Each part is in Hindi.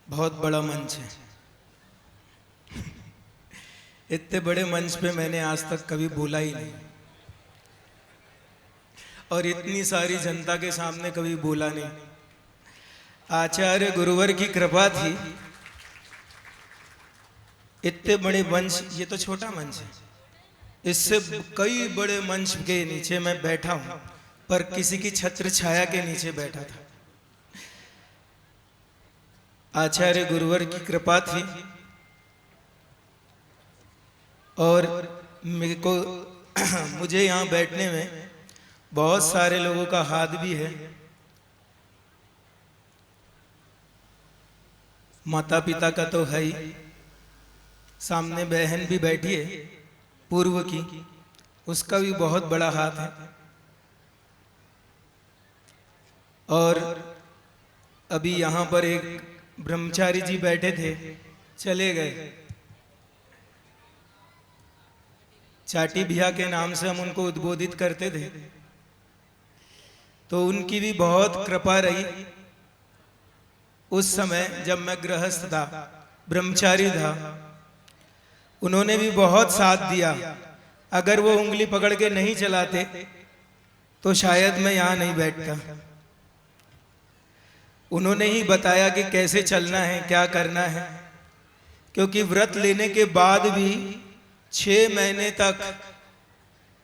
बहुत बड़ा मंच है। इतने बड़े मंच पे मैंने आज तक कभी बोला ही नहीं, और इतनी सारी जनता के सामने कभी बोला नहीं। आचार्य गुरुवर की कृपा थी। इतने बड़े मंच, ये तो छोटा मंच है, इससे कई बड़े मंच के नीचे मैं बैठा हूं, पर किसी की छत्र छाया के नीचे बैठा था। आचार्य गुरुवर की कृपा थी, और मेरे को मुझे यहाँ बैठने में बहुत सारे लोगों का हाथ भी है। माता पिता का तो है ही, सामने बहन भी बैठी है पूर्व की, उसका भी बहुत बड़ा हाथ है। और अभी यहाँ पर एक ब्रह्मचारी जी बैठे थे, चले गए। चाटी भैया के नाम से हम उनको उद्बोधित करते थे, तो उनकी भी बहुत कृपा रही। उस समय जब मैं गृहस्थ था, ब्रह्मचारी था, उन्होंने भी बहुत साथ दिया। अगर वो उंगली पकड़ के नहीं चलाते तो शायद मैं यहाँ नहीं बैठता। उन्होंने ही बताया कि कैसे चलना है, क्या करना है, क्योंकि व्रत लेने के बाद भी 6 महीने तक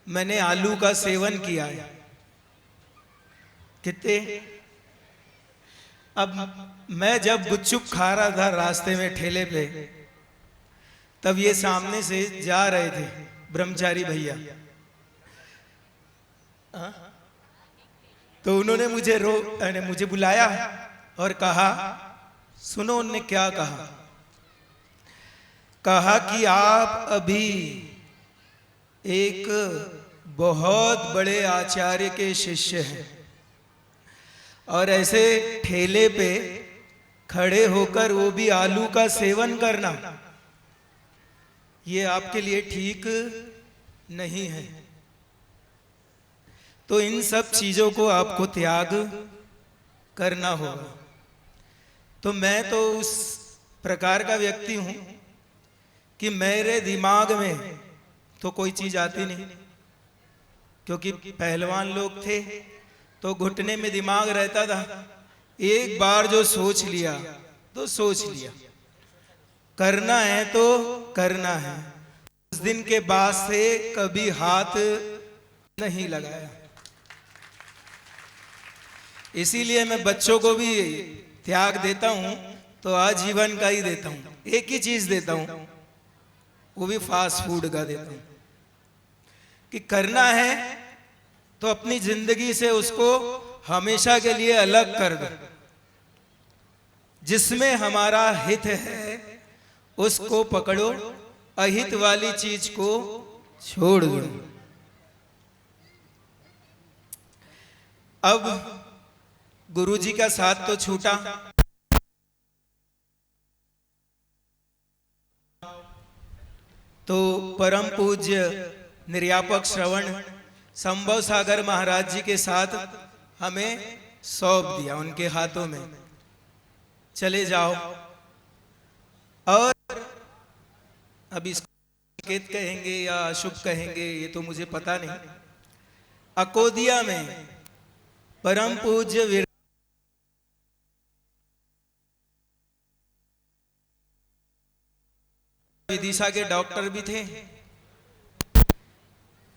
मैंने आलू का सेवन किया है। कितने? अब मैं जब गुपचुप खा रहा था रास्ते में ठेले पे, तब ये सामने से जा रहे थे ब्रह्मचारी भैया, तो उन्होंने मुझे बुलाया और कहा, सुनो उनने क्या कहा। कहा कि आप अभी एक बहुत बड़े आचार्य के शिष्य हैं, और ऐसे ठेले पे खड़े होकर वो भी आलू का सेवन करना, ये आपके लिए ठीक नहीं है। तो इन सब चीजों को आपको त्याग करना होगा। तो मैं तो उस प्रकार का व्यक्ति हूं कि मेरे दिमाग में तो कोई चीज आती नहीं, क्योंकि पहलवान लोग थे तो घुटने में दिमाग रहता था। एक बार जो सोच लिया तो सोच लिया, करना है तो करना है। उस दिन के बाद से कभी हाथ नहीं लगाया। इसीलिए मैं बच्चों को भी त्याग देता हूं तो आजीवन का ही देता हूं। एक ही चीज देता हूं, वो भी फास्ट फूड का देता हूं, कि करना है तो अपनी जिंदगी से उसको हमेशा के लिए अलग कर दो। जिसमें हमारा हित है उसको पकड़ो, अहित वाली चीज को छोड़ दो। अब गुरुजी का साथ तो छूटा, तो परम पूज्य निर्यापक श्रवण संभव सागर महाराज जी के साथ हमें सौंप दिया उनके हाथों में, चले जाओ। और अब इसको संकेत कहेंगे या अशुभ कहेंगे ये तो मुझे पता नहीं। अकोदिया में परम पूज्य विदिशा के डॉक्टर भी थे,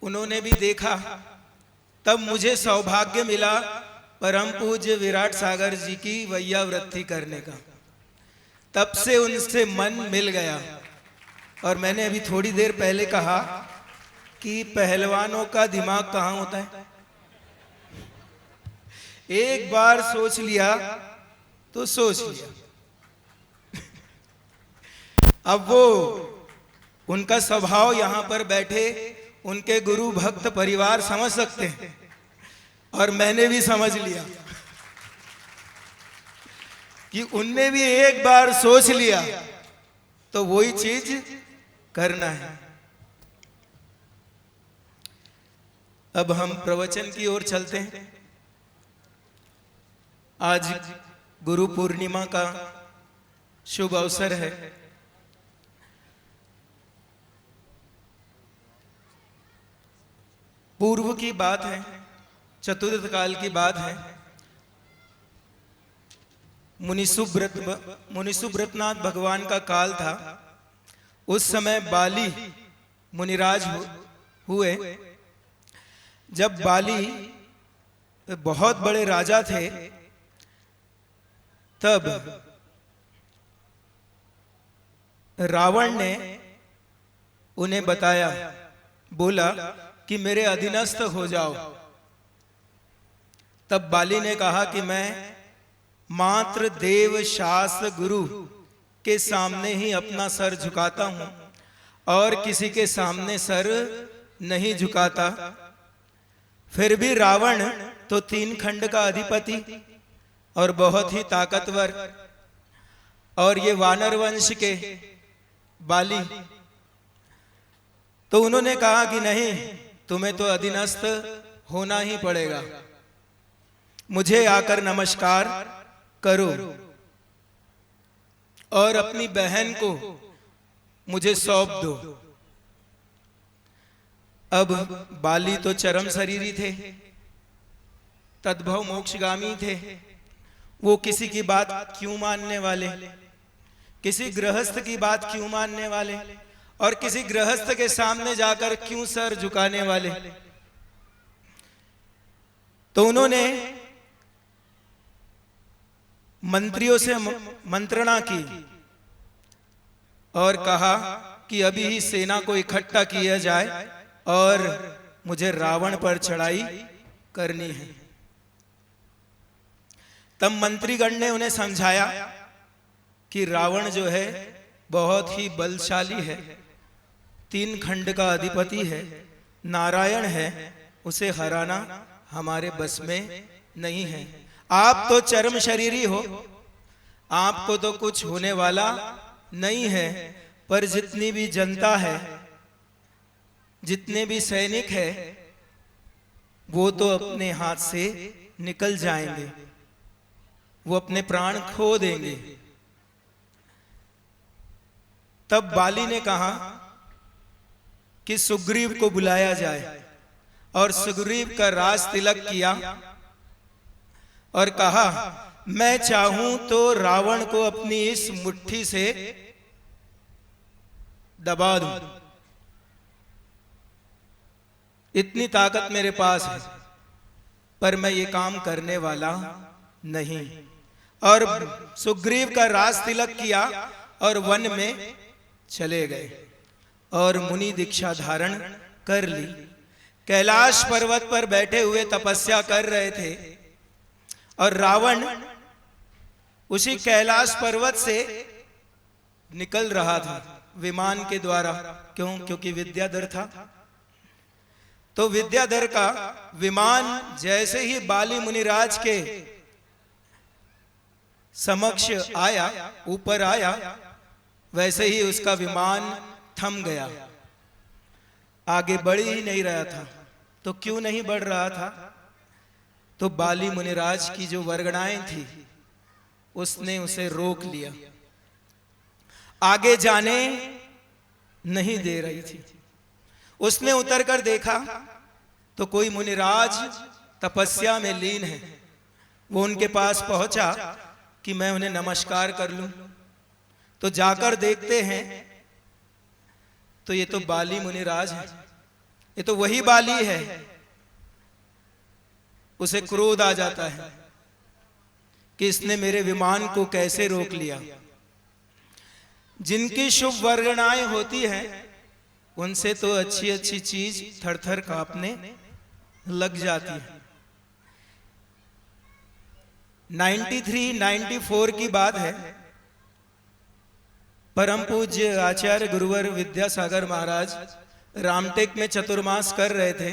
उन्होंने भी देखा। तब मुझे सौभाग्य मिला परम पूज्य विराट सागर जी की वैयावृत्ति करने का। तब से उनसे मन मिल गया। और मैंने अभी थोड़ी देर पहले कहा कि पहलवानों का दिमाग कहां होता है। एक बार सोच लिया तो सोच लिया। अब वो उनका स्वभाव यहां पर बैठे उनके गुरु भक्त परिवार समझ सकते हैं, और मैंने भी समझ लिया कि उनने भी एक बार सोच लिया तो वही चीज करना है। अब हम प्रवचन की ओर चलते हैं। आज गुरु पूर्णिमा का शुभ अवसर है। पूर्व की बात है, चतुर्थ काल की बात है। मुनिसुब्रतनाथ भगवान का काल था। उस समय बाली मुनिराज हुए। जब बाली बहुत बड़े राजा थे, तब रावण ने उन्हें बताया, बोला कि मेरे अधीनस्थ हो जाओ। तब बाली ने कहा कि मैं मात्र देव शास्त्र गुरु के सामने ही अपना सर झुकाता हूं और किसी के सामने सर नहीं झुकाता। फिर भी रावण तो 3 खंड का अधिपति और बहुत ही ताकतवर, और ये वानर वंश के बाली, तो उन्होंने कहा कि नहीं, तुम्हें तो अधीनस्थ होना ही पड़ेगा, मुझे आकर नमस्कार करो और अपनी बहन को मुझे सौंप दो। अब बाली तो चरम शरीरी थे, तद्भव मोक्षगामी थे। वो किसी की बात क्यों मानने वाले, किसी गृहस्थ की बात क्यों मानने वाले, और किसी गृहस्थ के सामने जाकर क्यों सर झुकाने वाले। तो उन्होंने मंत्रियों से मंत्रणा की और कहा कि अभी ही सेना को इकट्ठा किया जाए और मुझे रावण पर चढ़ाई करनी है। तब मंत्रीगण ने उन्हें समझाया कि रावण जो है बहुत ही बलशाली है, 3 खंड का अधिपति है, नारायण है, उसे हराना हमारे बस में नहीं है। आप तो चरम शरीरी हो, आपको तो कुछ होने वाला नहीं है, पर जितनी भी जनता है, जितने भी सैनिक है, वो तो अपने हाथ से निकल जाएंगे, वो अपने प्राण खो देंगे। तब बाली ने कहा कि सुग्रीव को बुलाया जाए, और सुग्रीव का राज तिलक किया और कहा, मैं चाहूं तो रावण को अपनी इस मुट्ठी से दबा दूं, इतनी ताकत मेरे पास है, पर मैं ये काम करने वाला नहीं। और सुग्रीव का राज तिलक किया और वन में चले गए और मुनि दीक्षा धारण कर ली। कैलाश पर्वत पर बैठे हुए तपस्या कर रहे थे, और रावण उसी कैलाश पर्वत से निकल रहा था विमान के द्वारा। क्योंकि विद्याधर था। तो विद्याधर का विमान जैसे ही बाली मुनिराज के समक्ष आया, ऊपर आया, वैसे ही उसका विमान थम गया, आगे बढ़ ही नहीं रहा था। तो क्यों नहीं बढ़ रहा था? तो बाली मुनिराज की जो वर्गणाएं थी, उसने उसे रोक लिया, आगे जाने नहीं दे रही थी। उसने उतरकर देखा तो कोई मुनिराज तपस्या में लीन है। वो उनके पास पहुंचा कि मैं उन्हें नमस्कार कर लूं। तो जाकर देखते हैं तो ये तो बाली मुनिराज है, ये तो वही बाली है। उसे क्रोध आ जाता है कि इसने मेरे विमान को कैसे रोक लिया। जिनकी शुभ वर्गणाएं होती हैं, उनसे तो अच्छी अच्छी चीज थर-थर कांपने लग जाती है। 93-94 की बात है। परम पूज्य आचार्य गुरुवर विद्यासागर महाराज रामटेक में चतुर्मास कर रहे थे।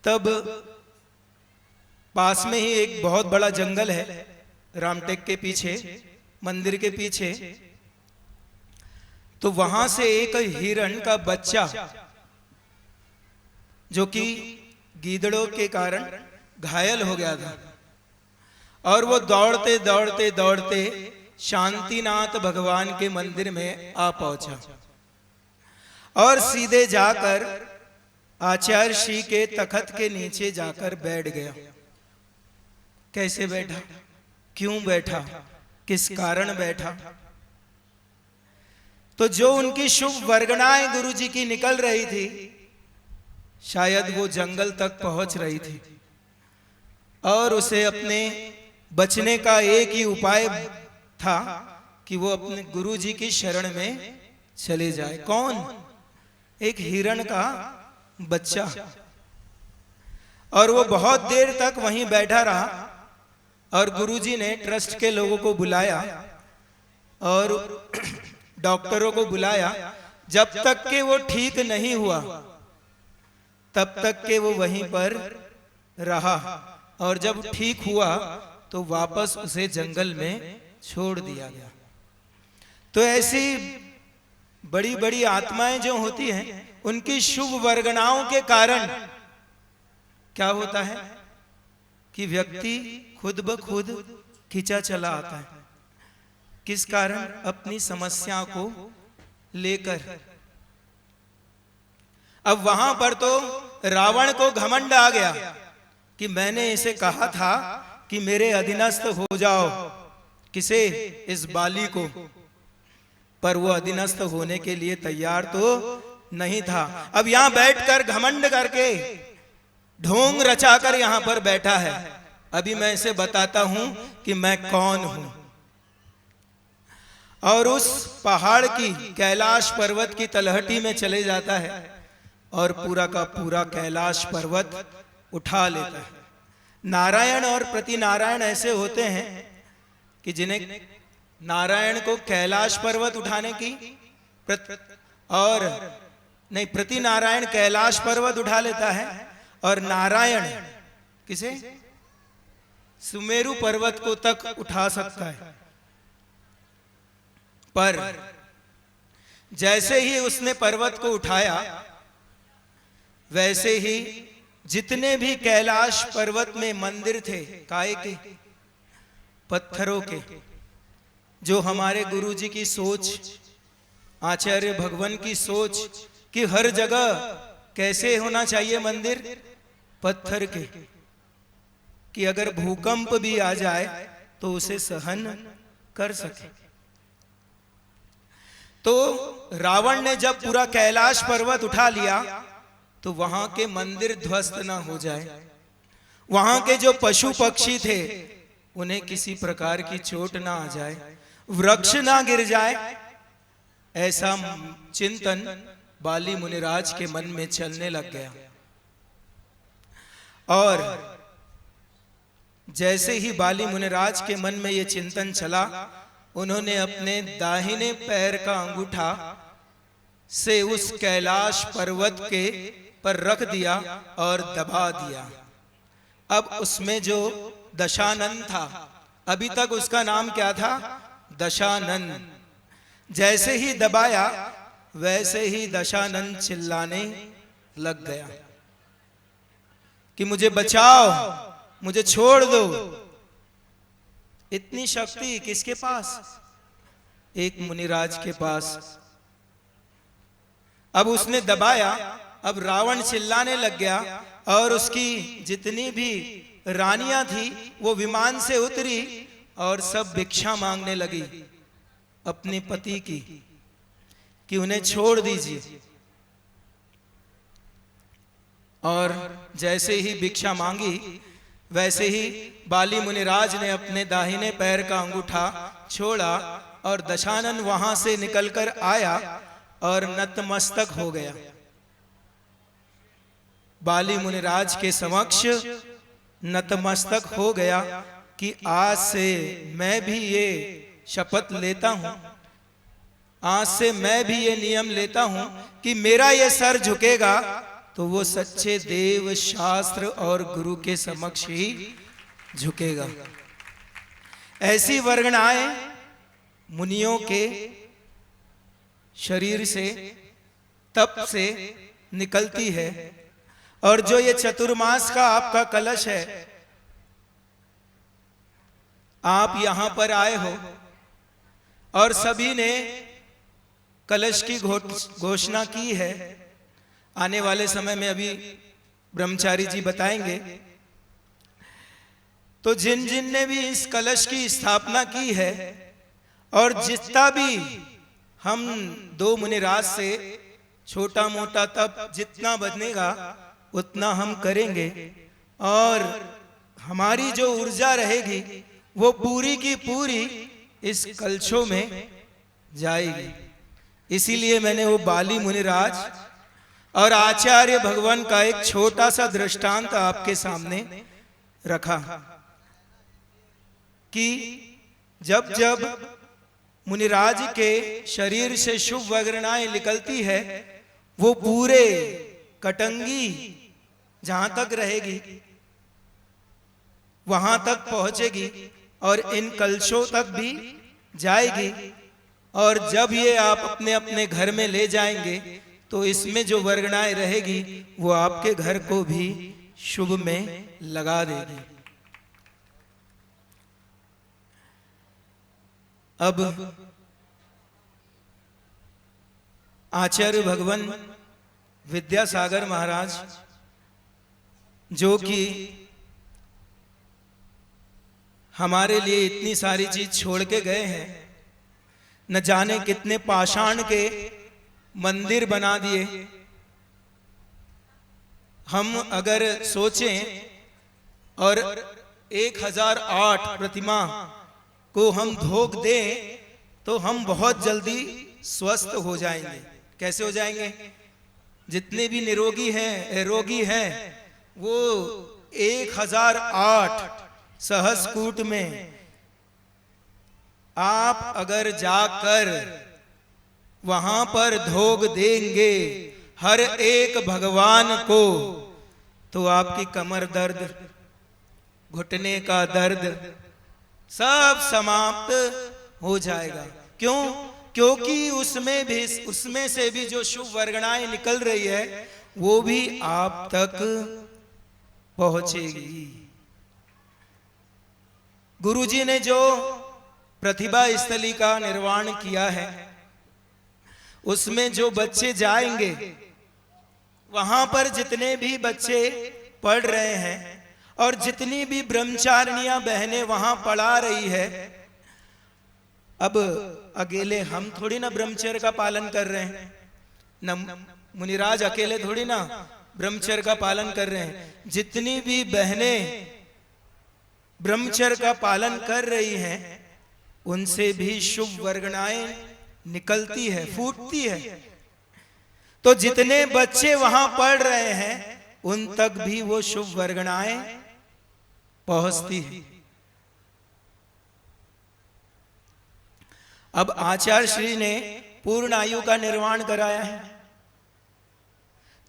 तब पास में ही एक बहुत बड़ा जंगल है, रामटेक के पीछे, मंदिर के पीछे। तो वहां से एक हिरण का बच्चा, जो कि गीदड़ों के कारण घायल हो गया था, और वो दौड़ते दौड़ते दौड़ते शांतिनाथ भगवान के मंदिर में आ पहुंचा और सीधे जाकर आचार्य श्री के तखत के नीचे जाकर बैठ गया। कैसे बैठा, क्यों बैठा, किस कारण बैठा? तो जो उनकी शुभ वर्गणाएं गुरु जी की निकल रही थी, शायद वो जंगल तक पहुंच रही थी और उसे अपने बचने का एक ही उपाय था कि वो अपने गुरु जी की शरण में चले जाए। कौन? एक हिरण का बच्चा। और वो बहुत देर तक वहीं बैठा रहा और गुरुजी ने ट्रस्ट के लोगों को बुलाया और डॉक्टरों को बुलाया। जब तक के वो ठीक नहीं हुआ तब तक के वो वहीं पर रहा और जब ठीक हुआ तो वापस उसे जंगल में छोड़ दिया गया। तो ऐसी बड़ी बड़ी आत्माएं जो होती हैं, उनकी शुभ वर्गणाओं के कारण क्या होता है कि व्यक्ति खुद ब खुद खिंचा चला आता है। किस कारण? अपनी समस्या को लेकर। अब वहां पर तो रावण को घमंड आ गया कि मैंने इसे कहा था कि मेरे अधीनस्थ हो जाओ। किसे? इस बाली को। पर वो अधीनस्थ होने के लिए तैयार तो नहीं था। अब यहां बैठकर घमंड करके ढोंग रचाकर यहां पर बैठा है। अभी मैं इसे बताता हूं कि मैं कौन हूं। और उस पहाड़ की, कैलाश पर्वत की तलहटी में चले जाता है और पूरा का पूरा कैलाश पर्वत उठा लेता है। नारायण और प्रति नारायण ऐसे होते हैं कि जिन्हें नारायण को कैलाश पर्वत उठाने की और नहीं, प्रति नारायण कैलाश पर्वत उठा लेता है और नारायण किसे? सुमेरु पर्वत को तक उठा सकता है। पर जैसे ही उसने पर्वत को उठाया, वैसे ही जितने भी कैलाश पर्वत में मंदिर थे, काहे के? पत्थरों के। जो हमारे गुरु जी की सोच, आचार्य भगवान की सोच कि हर जगह कैसे होना चाहिए मंदिर? पत्थर के, कि अगर भूकंप भी आ जाए तो उसे सहन कर सके। तो रावण ने जब पूरा कैलाश पर्वत उठा लिया तो वहां के मंदिर ध्वस्त ना हो जाए, वहां के जो पशु पक्षी थे उन्हें किसी प्रकार की चोट ना आ जाए, वृक्ष ना गिर जाए, ऐसा चिंतन बाली मुनिराज के मन में चलने लग गया। और जैसे ही बाली मुनिराज के मन में यह चिंतन चला, उन्होंने अपने दाहिने पैर का अंगूठा से उस कैलाश पर्वत के पर रख दिया और दबा दिया। अब उसमें जो दशानन था, अभी तक उसका नाम क्या था? दशानन। जैसे ही दबाया वैसे ही दशानन चिल्लाने लग गया कि मुझे बचाओ, मुझे छोड़ दो। इतनी शक्ति किसके पास? एक मुनिराज के पास। अब उसने दबाया, अब रावण चिल्लाने लग गया और उसकी जितनी भी रानियां थी वो विमान से उतरी और सब भिक्षा मांगने लगी अपने पति की कि उन्हें छोड़ दीजिए। और जैसे ही भिक्षा मांगी वैसे ही बाली मुनिराज ने अपने दाहिने पैर का अंगूठा छोड़ा और दशानन वहां से निकलकर आया और नतमस्तक हो गया। बाली मुनिराज के समक्ष नतमस्तक हो गया कि आज से मैं भी ये शपथ लेता हूं, आज से मैं भी ये नियम लेता हूं कि मेरा ये सर झुकेगा तो वो सच्चे देव, शास्त्र और गुरु के समक्ष ही झुकेगा। ऐसी वर्गणाएं मुनियों के शरीर से, तप से निकलती है। और जो ये चतुर्मास का आपका कलश है, आप यहां पर आए हो और सभी ने कलश की घोषणा की है। आने वाले समय में अभी ब्रह्मचारी जी बताएंगे। तो जिन जिन ने भी इस कलश की स्थापना की है और जितना भी हम दो मुनिराज से छोटा मोटा तब जितना बनेगा उतना हम करेंगे और हमारी जो ऊर्जा रहेगी वो पूरी की पूरी इस कलशों में जाएगी। इसीलिए मैंने वो बाली मुनिराज और आचार्य भगवान का एक छोटा सा दृष्टांत आपके सामने रखा कि जब जब मुनिराज के शरीर से शुभ वग्रणाएं निकलती है वो पूरे कटंगी जहां तक रहेगी वहां तक पहुंचेगी और इन कलशों तक भी जाएगी। और जब ये आप अपने अपने घर में ले जाएंगे तो इसमें जो वग्रणाएं रहेगी वो आपके घर को भी शुभ में लगा देगी। अब आचार्य भगवान विद्यासागर महाराज जो कि हमारे लिए इतनी सारी चीज छोड़ के गए हैं, न जाने कितने पाषाण के मंदिर बना दिए। हम अगर सोचें और 1008 प्रतिमा को हम धोख दें तो हम बहुत जल्दी स्वस्थ हो जाएंगे। कैसे हो जाएंगे? जितने भी निरोगी हैं रोगी हैं वो 1008 सहस्कूट में आप अगर जाकर वहां पर धोख देंगे हर एक भगवान को तो आपकी कमर दर्द, घुटने का दर्द सब समाप्त हो जाएगा। क्यों? क्योंकि उसमें से भी जो शुभ वर्गणाएं निकल रही है वो भी आप तक पहुंचेगी। गुरुजी ने जो प्रतिभा स्थली का निर्माण किया है उसमें जो बच्चे जाएंगे वहां पर जितने भी बच्चे पढ़ रहे हैं और जितनी भी ब्रह्मचारिणियां बहनें वहां पढ़ा रही है, अब अकेले हम थोड़ी ना ब्रह्मचर्य का पालन कर रहे हैं, न मुनिराज अकेले थोड़ी ना ब्रह्मचर्य का पालन कर रहे हैं। जितनी भी बहनें ब्रह्मचर्य का पालन कर रही हैं उनसे भी शुभ वर्गणाएं निकलती है, फूटती है। तो जितने बच्चे वहां पढ़ रहे हैं उन तक भी वो शुभ वर्गणाएं पहुंचती है। अब आचार्य श्री ने पूर्ण आयु का निर्माण कराया है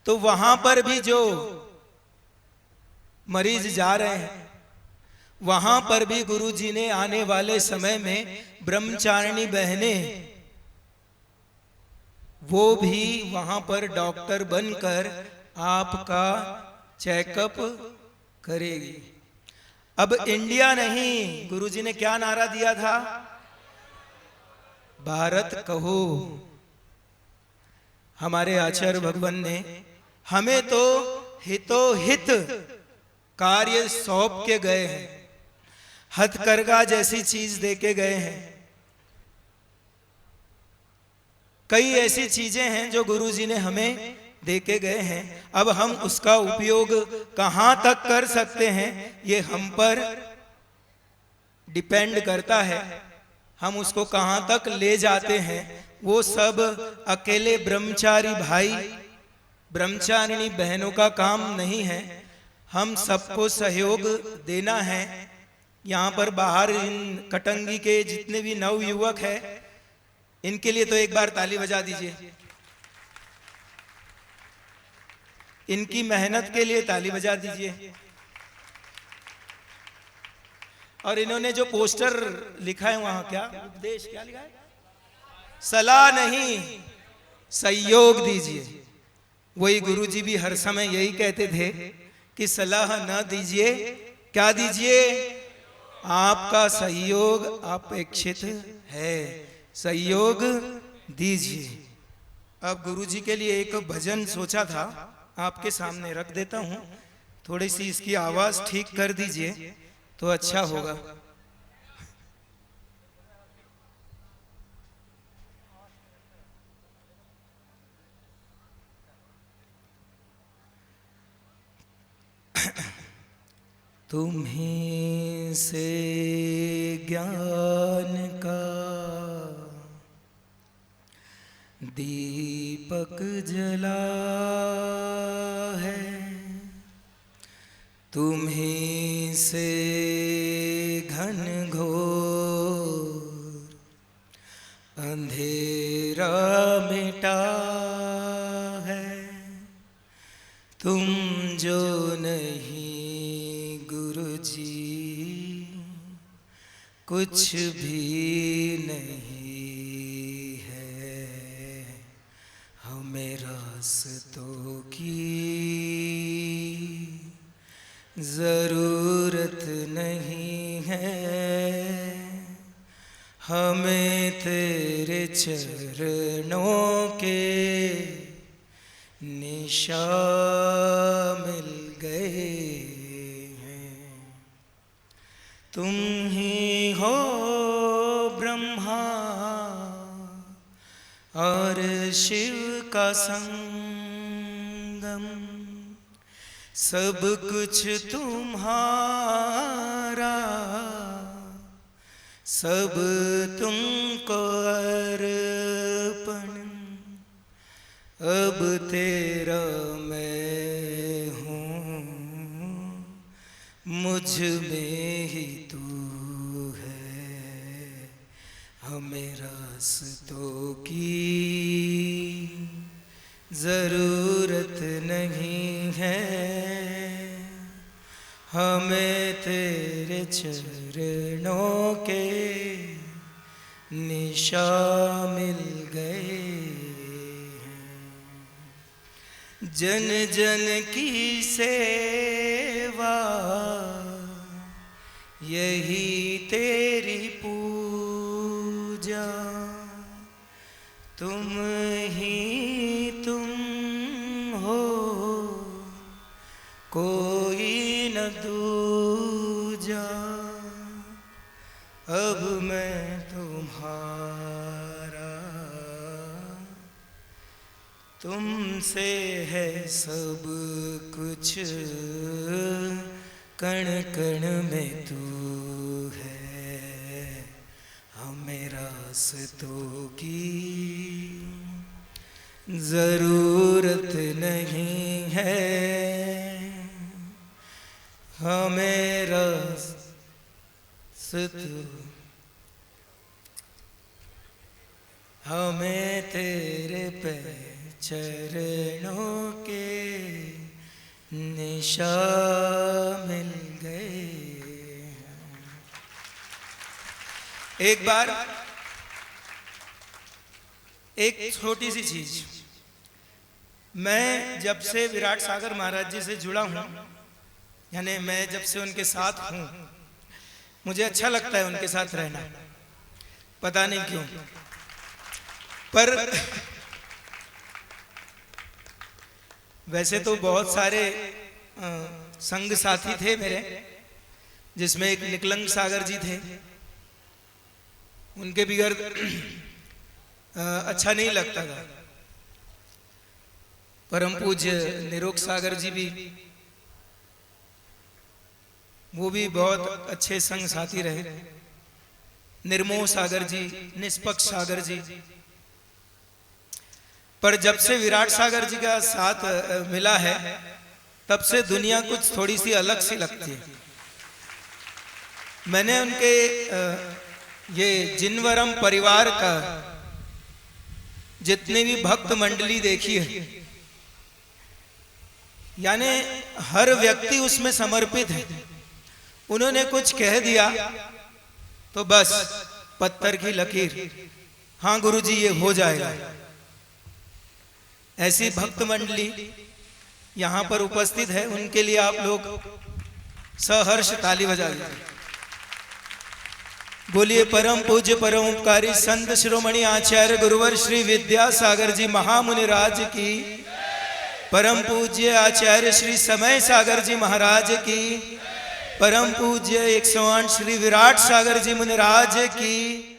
तो वहां पर भी जो मरीज जा रहे हैं वहां पर भी गुरु जी ने आने वाले समय में ब्रह्मचारिणी बहनें वो भी वहां पर डॉक्टर बनकर आपका चेकअप करेगी। अब इंडिया नहीं, गुरु जी ने क्या नारा दिया था? भारत कहो। हमारे आचार्य भगवान ने हमें तो हितोहित कार्य सौंप के गए हैं, हथकरघा जैसी चीज देके गए हैं। कई ऐसी चीजें हैं जो गुरुजी ने हमें देके गए हैं। अब हम उसका उपयोग कहां तक कर सकते हैं ये हम पर डिपेंड करता है। हम उसको कहां तक ले जाते हैं वो सब अकेले ब्रह्मचारी भाई, ब्रह्मचारिणी बहनों का काम नहीं है। हम सबको सहयोग देना है। यहाँ पर बाहर इन कटंगी के जितने भी नव युवक हैं इनके लिए तो एक बार ताली बजा दीजिए। इनकी मेहनत के लिए ताली बजा दीजिए। और इन्होंने जो पोस्टर लिखा है वहां क्या उपदेश क्या लिखा है? सलाह नहीं सहयोग दीजिए। वही गुरुजी भी हर समय यही कहते थे कि सलाह ना दीजिए, क्या दीजिए? आपका सहयोग अपेक्षित है, सहयोग दीजिए। अब गुरु जी के लिए एक भजन सोचा था, आपके सामने रख देता हूं। थोड़ी सी इसकी आवाज ठीक कर दीजिए तो अच्छा होगा। तुम्हीं से ज्ञान का दीपक जला है, तुम्हीं से घन घोर अंधेरा मिटा है। तुम जो नहीं गुरु जी कुछ भी नहीं है, हमें रास्तों की जरूरत नहीं है, हमें तेरे चरणों के निशान मिल गए हैं। तुम ही हो ब्रह्मा और शिव का संगम, सब कुछ तुम्हारा, सब तुमको अर्पण। अब तेरा मैं हूँ, मुझ में ही तू है, हमें रास्तों की जरूरत नहीं है, हमें तेरे चरणों के निशान मिल गए। जन जन की सेवा यही तेरी पूजा, तुम ही तुम हो कोई न दूजा। अब मैं तुम्हारा, तुमसे है सब कुछ, कण कण में तू है, हमें रास्तों की जरूरत नहीं है, हमें रास्तों, हमें तेरे पे चरणों के निशान मिल गए। एक बार एक छोटी सी चीज, मैं जब से विराट सागर महाराज जी से जुड़ा हूं, यानी मैं जब से उनके साथ हूं, मुझे अच्छा लगता है उनके साथ रहना, पता नहीं क्यों। पर वैसे तो बहुत सारे संग साथी थे मेरे, जिसमें एक निकलंग सागर जी थे, उनके बिगर अच्छा नहीं लगता था। परम पूज्य निरोग सागर जी भी, वो भी बहुत अच्छे संग साथी रहे। निर्मोह सागर जी, निष्पक्ष सागर जी। पर जब से विराट सागर जी का साथ मिला है, तब से दुनिया कुछ थोड़ी सी अलग सी लगती है। मैंने उनके ये जिनवरम परिवार का जितनी भी भक्त मंडली देखी है, यानी हर व्यक्ति उसमें समर्पित है। उन्होंने कुछ कह दिया तो बस पत्थर की लकीर, हाँ गुरुजी ये हो जाएगा। ऐसी भक्त मंडली यहां पर उपस्थित है, उनके लिए आप लोग सहर्ष ताली बजा दीजिए। बोलिए परम पूज्य परम उपकारी संत शिरोमणि आचार्य गुरुवर श्री विद्यासागर जी महामुनि राज की, परम पूज्य आचार्य श्री समय सागर जी महाराज की, परम पूज्य 108 श्री विराट सागर जी मुनिराज की,